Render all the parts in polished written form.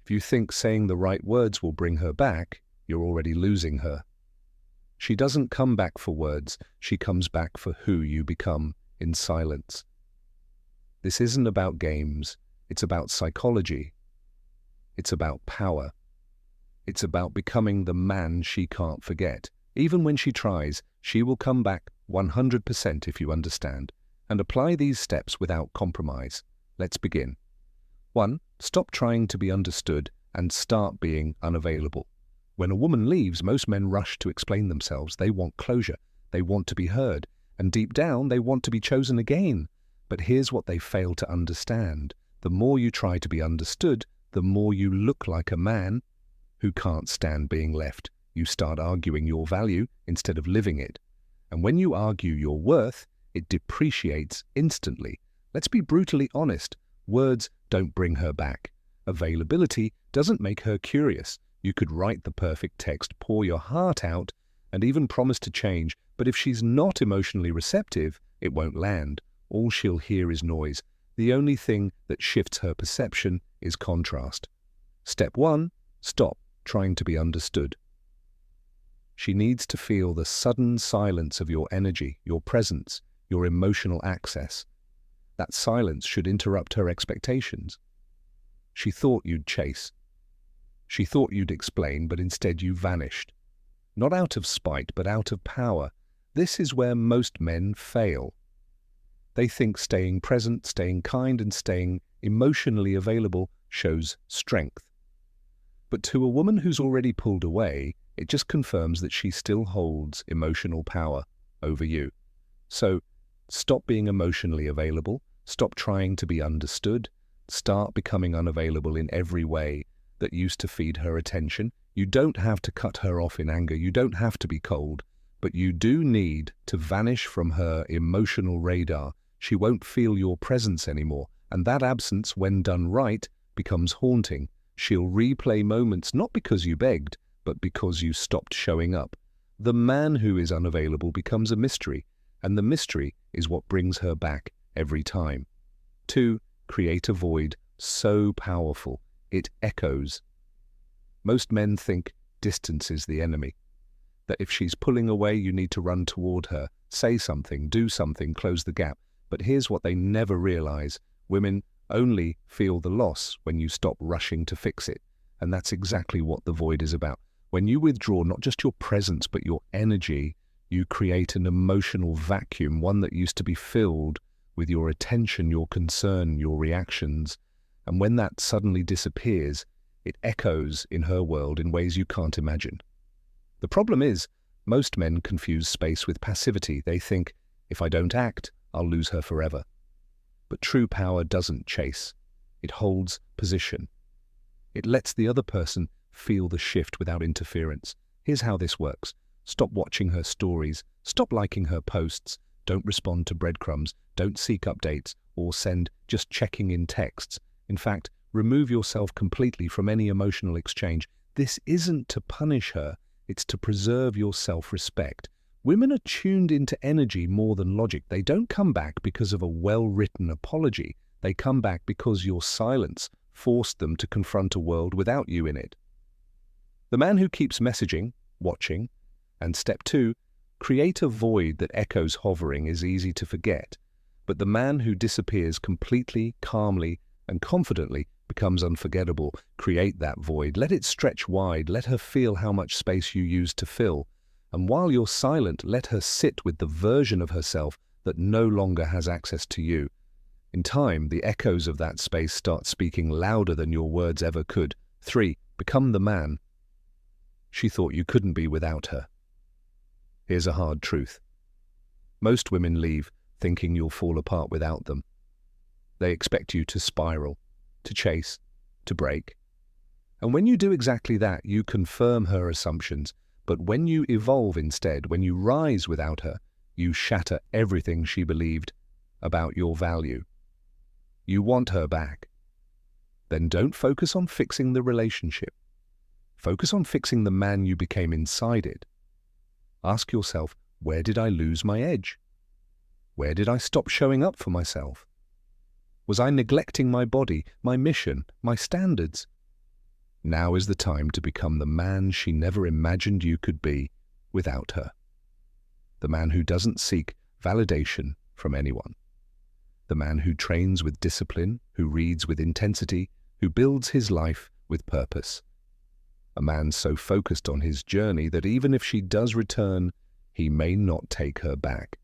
If you think saying the right words will bring her back, you're already losing her. She doesn't come back for words, she comes back for who you become in silence. This isn't about games, it's about psychology. It's about power. It's about becoming the man she can't forget. Even when she tries, she will come back 100% if you understand. And apply these steps without compromise. Let's begin. 1. Stop trying to be understood and start being unavailable. When a woman leaves, most men rush to explain themselves. They want closure. They want to be heard. And deep down, they want to be chosen again. But here's what they fail to understand. The more you try to be understood, the more you look like a man who can't stand being left. You start arguing your value instead of living it. And when you argue your worth, it depreciates instantly. Let's be brutally honest. Words don't bring her back. Availability doesn't make her curious. You could write the perfect text, pour your heart out, and even promise to change, but if she's not emotionally receptive, it won't land. All she'll hear is noise. The only thing that shifts her perception is contrast. Step 1. Stop trying to be understood. She needs to feel the sudden silence of your energy, your presence, your emotional access. That silence should interrupt her expectations. She thought you'd chase. She thought you'd explain, but instead you vanished. Not out of spite, but out of power. This is where most men fail. They think staying present, staying kind, and staying emotionally available shows strength. But to a woman who's already pulled away, it just confirms that she still holds emotional power over you. So, stop being emotionally available, stop trying to be understood, start becoming unavailable in every way that used to feed her attention. You don't have to cut her off in anger, you don't have to be cold, but you do need to vanish from her emotional radar. She won't feel your presence anymore, and that absence, when done right, becomes haunting. She'll replay moments not because you begged, but because you stopped showing up. The man who is unavailable becomes a mystery, and the mystery is what brings her back every time. 2. Create a void so powerful it echoes. Most men think distance is the enemy, that if she's pulling away, you need to run toward her, say something, do something, close the gap. But here's what they never realize. Women only feel the loss when you stop rushing to fix it. And that's exactly what the void is about. When you withdraw not just your presence, but your energy, you create an emotional vacuum, one that used to be filled with your attention, your concern, your reactions. And when that suddenly disappears, it echoes in her world in ways you can't imagine. The problem is, most men confuse space with passivity. They think, if I don't act, I'll lose her forever. But true power doesn't chase. It holds position. It lets the other person feel the shift without interference. Here's how this works. Stop watching her stories. Stop liking her posts. Don't respond to breadcrumbs. Don't seek updates or send just checking in texts. In fact, remove yourself completely from any emotional exchange. This isn't to punish her. It's to preserve your self-respect. Women are tuned into energy more than logic. They don't come back because of a well-written apology. They come back because your silence forced them to confront a world without you in it. The man who keeps messaging, watching, and step 2, create a void that echoes hovering is easy to forget. But the man who disappears completely, calmly, and confidently becomes unforgettable. Create that void. Let it stretch wide. Let her feel how much space you used to fill. And while you're silent, let her sit with the version of herself that no longer has access to you. In time, the echoes of that space start speaking louder than your words ever could. 3. Become the man she thought you couldn't be without her. Here's a hard truth. Most women leave thinking you'll fall apart without them. They expect you to spiral, to chase, to break. And when you do exactly that, you confirm her assumptions. But when you evolve instead, when you rise without her, you shatter everything she believed about your value. You want her back. Then don't focus on fixing the relationship. Focus on fixing the man you became inside it. Ask yourself, where did I lose my edge? Where did I stop showing up for myself? Was I neglecting my body, my mission, my standards? Now is the time to become the man she never imagined you could be without her. The man who doesn't seek validation from anyone. The man who trains with discipline, who reads with intensity, who builds his life with purpose. A man so focused on his journey that even if she does return, he may not take her back.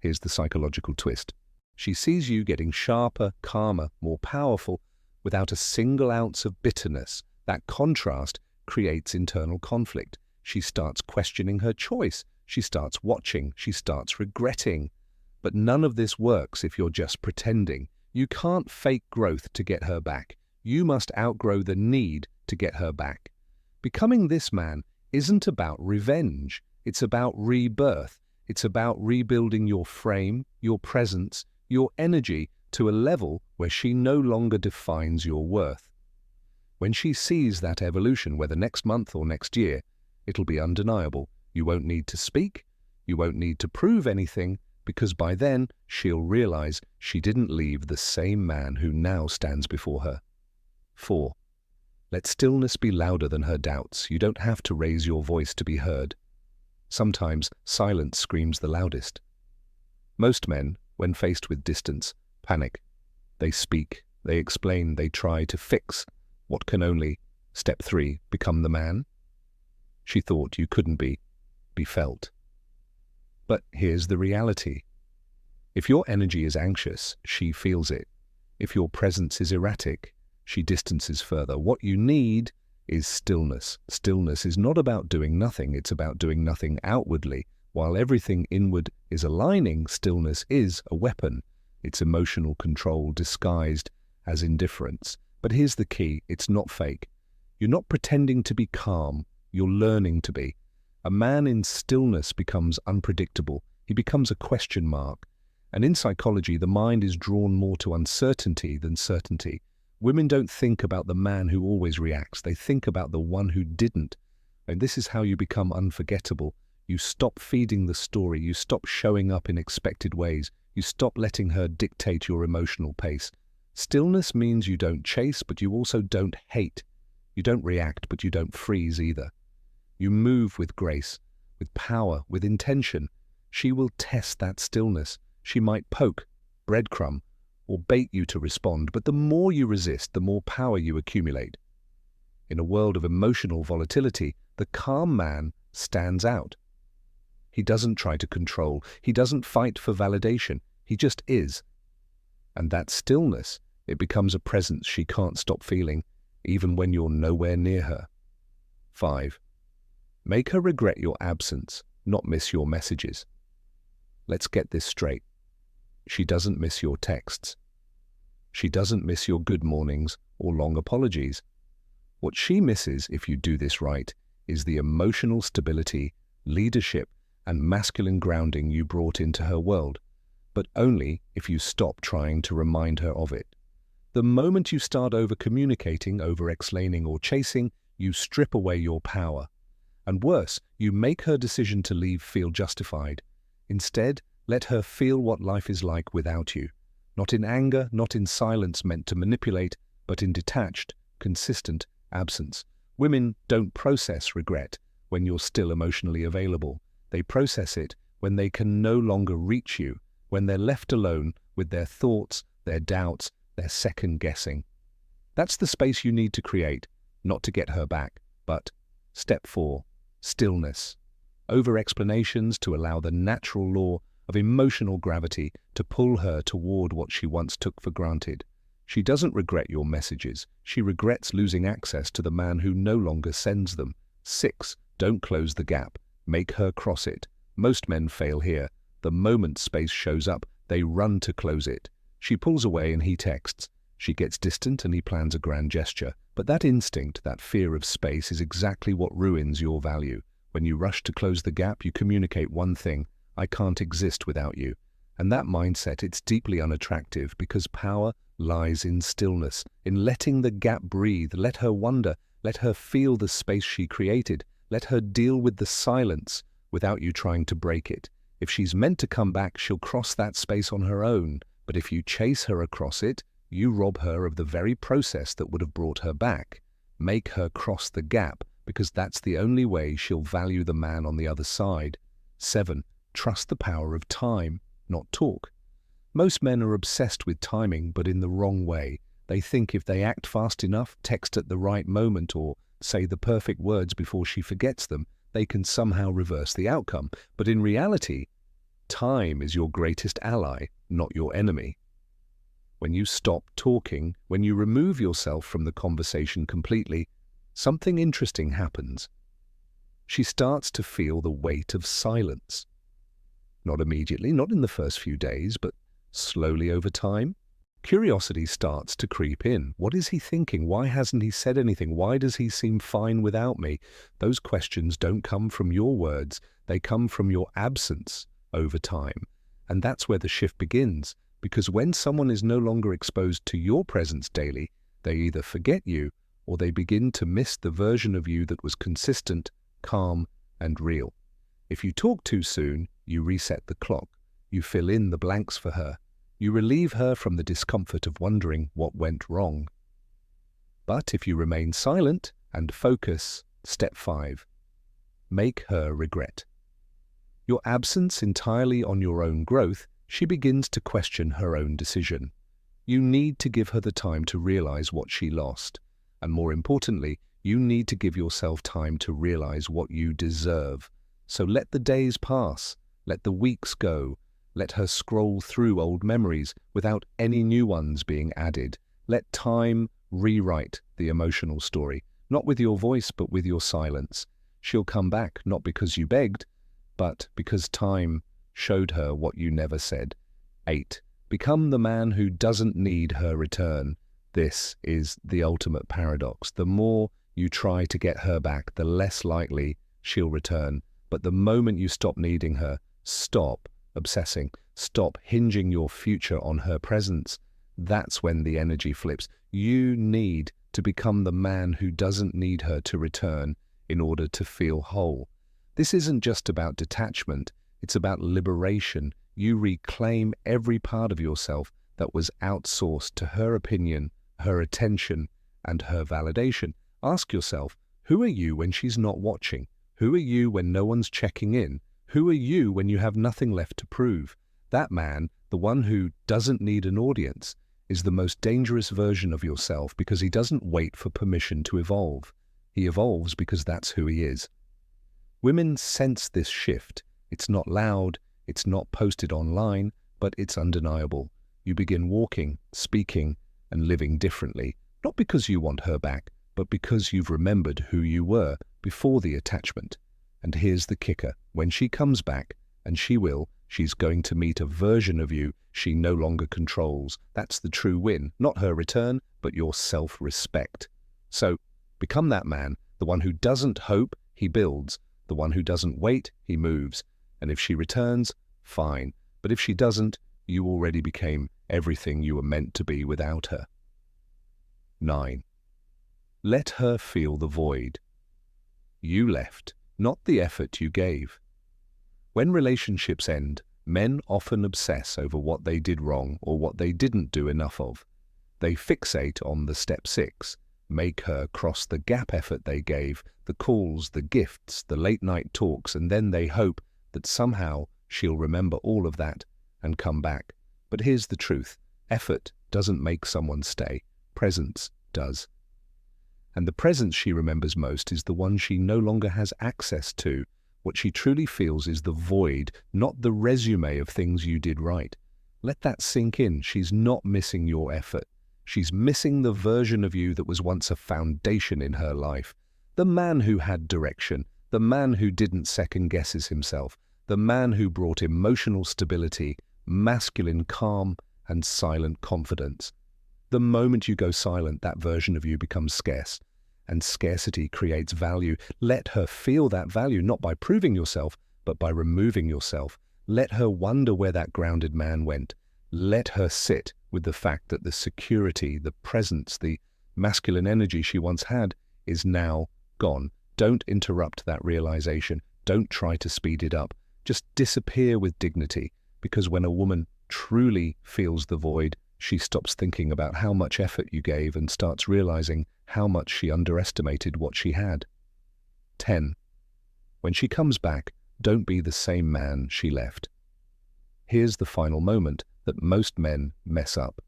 Here's the psychological twist. She sees you getting sharper, calmer, more powerful, without a single ounce of bitterness. That contrast creates internal conflict. She starts questioning her choice. She starts watching. She starts regretting. But none of this works if you're just pretending. You can't fake growth to get her back. You must outgrow the need to get her back. Becoming this man isn't about revenge. It's about rebirth. It's about rebuilding your frame, your presence, your energy to a level where she no longer defines your worth. When she sees that evolution, whether next month or next year, it'll be undeniable. You won't need to speak. You won't need to prove anything, because by then she'll realize she didn't leave the same man who now stands before her. 4. Let stillness be louder than her doubts. You don't have to raise your voice to be heard. Sometimes silence screams the loudest. Most men, when faced with distance, panic. They speak, they explain, they try to fix what can only, step 3, become the man. She thought you couldn't be felt. But here's the reality. If your energy is anxious, she feels it. If your presence is erratic, she distances further. What you need is stillness. Stillness is not about doing nothing, it's about doing nothing outwardly. While everything inward is aligning, stillness is a weapon. It's emotional control disguised as indifference. But here's the key, it's not fake. You're not pretending to be calm, you're learning to be. A man in stillness becomes unpredictable. He becomes a question mark. And in psychology, the mind is drawn more to uncertainty than certainty. Women don't think about the man who always reacts. They think about the one who didn't. And this is how you become unforgettable. You stop feeding the story. You stop showing up in expected ways. You stop letting her dictate your emotional pace. Stillness means you don't chase, but you also don't hate. You don't react, but you don't freeze either. You move with grace, with power, with intention. She will test that stillness. She might poke, breadcrumb, or bait you to respond, but the more you resist, the more power you accumulate. In a world of emotional volatility, the calm man stands out. He doesn't try to control. He doesn't fight for validation. He just is. And that stillness, it becomes a presence she can't stop feeling, even when you're nowhere near her. 5. Make her regret your absence, not miss your messages. Let's get this straight. She doesn't miss your texts. She doesn't miss your good mornings or long apologies. What she misses, if you do this right, is the emotional stability, leadership, and masculine grounding you brought into her world, but only if you stop trying to remind her of it. The moment you start over-communicating, over-explaining, or chasing, you strip away your power. And worse, you make her decision to leave feel justified. Instead, let her feel what life is like without you. Not in anger, not in silence meant to manipulate, but in detached, consistent absence. Women don't process regret when you're still emotionally available. They process it when they can no longer reach you, when they're left alone with their thoughts, their doubts, their second-guessing. That's the space you need to create, not to get her back, but step 4, stillness. Over-explanations to allow the natural law of emotional gravity to pull her toward what she once took for granted. She doesn't regret your messages. She regrets losing access to the man who no longer sends them. 6. Don't close the gap. Make her cross it. Most men fail here. The moment space shows up, they run to close it. She pulls away and he texts. She gets distant and he plans a grand gesture. But that instinct, that fear of space, is exactly what ruins your value. When you rush to close the gap, you communicate one thing: I can't exist without you. And that mindset, it's deeply unattractive, because power lies in stillness, in letting the gap breathe. Let her wonder, let her feel the space she created, let her deal with the silence without you trying to break it. If she's meant to come back, she'll cross that space on her own. But if you chase her across it, you rob her of the very process that would have brought her back. Make her cross the gap, because that's the only way she'll value the man on the other side. 7. Trust the power of time, not talk. Most men are obsessed with timing, but in the wrong way. They think if they act fast enough, text at the right moment, or say the perfect words before she forgets them, they can somehow reverse the outcome. But in reality, time is your greatest ally, not your enemy. When you stop talking, when you remove yourself from the conversation completely, something interesting happens. She starts to feel the weight of silence. Not immediately, not in the first few days, but slowly over time. Curiosity starts to creep in. What is he thinking? Why hasn't he said anything? Why does he seem fine without me? Those questions don't come from your words. They come from your absence over time. And that's where the shift begins. Because when someone is no longer exposed to your presence daily, they either forget you or they begin to miss the version of you that was consistent, calm, and real. If you talk too soon, you reset the clock. You fill in the blanks for her. You relieve her from the discomfort of wondering what went wrong. But if you remain silent and focus, step 5. Make her regret. Your absence entirely on your own growth, she begins to question her own decision. You need to give her the time to realize what she lost. And more importantly, you need to give yourself time to realize what you deserve. So let the days pass, let the weeks go, let her scroll through old memories without any new ones being added. Let time rewrite the emotional story, not with your voice but with your silence. She'll come back not because you begged, but because time showed her what you never said. 8. Become the man who doesn't need her return. This is the ultimate paradox. The more you try to get her back, the less likely she'll return. But the moment you stop needing her, stop obsessing, stop hinging your future on her presence, that's when the energy flips. You need to become the man who doesn't need her to return in order to feel whole. This isn't just about detachment, it's about liberation. You reclaim every part of yourself that was outsourced to her opinion, her attention, and her validation. Ask yourself, who are you when she's not watching? Who are you when no one's checking in? Who are you when you have nothing left to prove? That man, the one who doesn't need an audience, is the most dangerous version of yourself because he doesn't wait for permission to evolve. He evolves because that's who he is. Women sense this shift. It's not loud, it's not posted online, but it's undeniable. You begin walking, speaking, and living differently, not because you want her back, but because you've remembered who you were before the attachment. And here's the kicker. When she comes back, and she will, she's going to meet a version of you she no longer controls. That's the true win, not her return, but your self-respect. So, become that man, the one who doesn't hope, he builds. The one who doesn't wait, he moves. And if she returns, fine. But if she doesn't, you already became everything you were meant to be without her. 9. Let her feel the void. You left, not the effort you gave. When relationships end, men often obsess over what they did wrong or what they didn't do enough of. They fixate on the step 6, make her cross the gap effort they gave, the calls, the gifts, the late-night talks, and then they hope that somehow she'll remember all of that and come back. But here's the truth. Effort doesn't make someone stay. Presence does. And the presence she remembers most is the one she no longer has access to. What she truly feels is the void, not the resume of things you did right. Let that sink in. She's not missing your effort. She's missing the version of you that was once a foundation in her life. The man who had direction, the man who didn't second-guess himself, the man who brought emotional stability, masculine calm, and silent confidence. The moment you go silent, that version of you becomes scarce, and scarcity creates value. Let her feel that value, not by proving yourself, but by removing yourself. Let her wonder where that grounded man went. Let her sit with the fact that the security, the presence, the masculine energy she once had is now gone. Don't interrupt that realization. Don't try to speed it up. Just disappear with dignity, because when a woman truly feels the void, She stops thinking about how much effort you gave and starts realizing how much she underestimated what she had. 10. When she comes back, don't be the same man she left. Here's the final moment that most men mess up.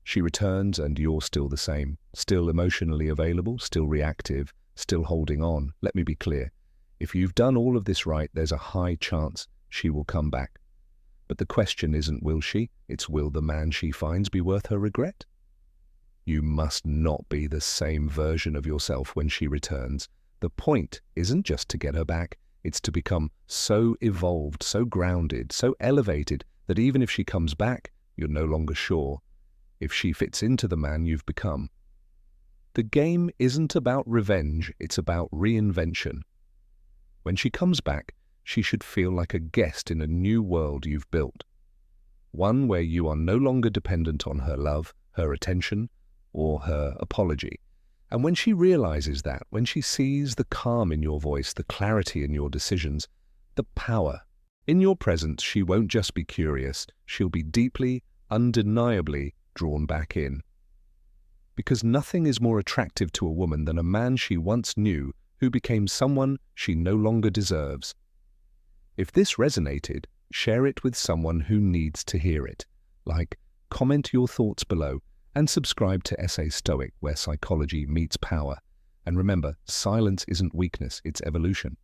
She returns and you're still the same, still emotionally available, still reactive, still holding on. Let me be clear. If you've done all of this right, there's a high chance she will come back. But the question isn't will she, it's will the man she finds be worth her regret? You must not be the same version of yourself when she returns. The point isn't just to get her back, it's to become so evolved, so grounded, so elevated that even if she comes back, you're no longer sure if she fits into the man you've become. The game isn't about revenge, it's about reinvention. When she comes back, she should feel like a guest in a new world you've built. One where you are no longer dependent on her love, her attention, or her apology. And when she realizes that, when she sees the calm in your voice, the clarity in your decisions, the power in your presence, she won't just be curious, she'll be deeply, undeniably drawn back in. Because nothing is more attractive to a woman than a man she once knew who became someone she no longer deserves. If this resonated, share it with someone who needs to hear it. Like, comment your thoughts below, and subscribe to Essay Stoic, where psychology meets power. And remember, silence isn't weakness, it's evolution.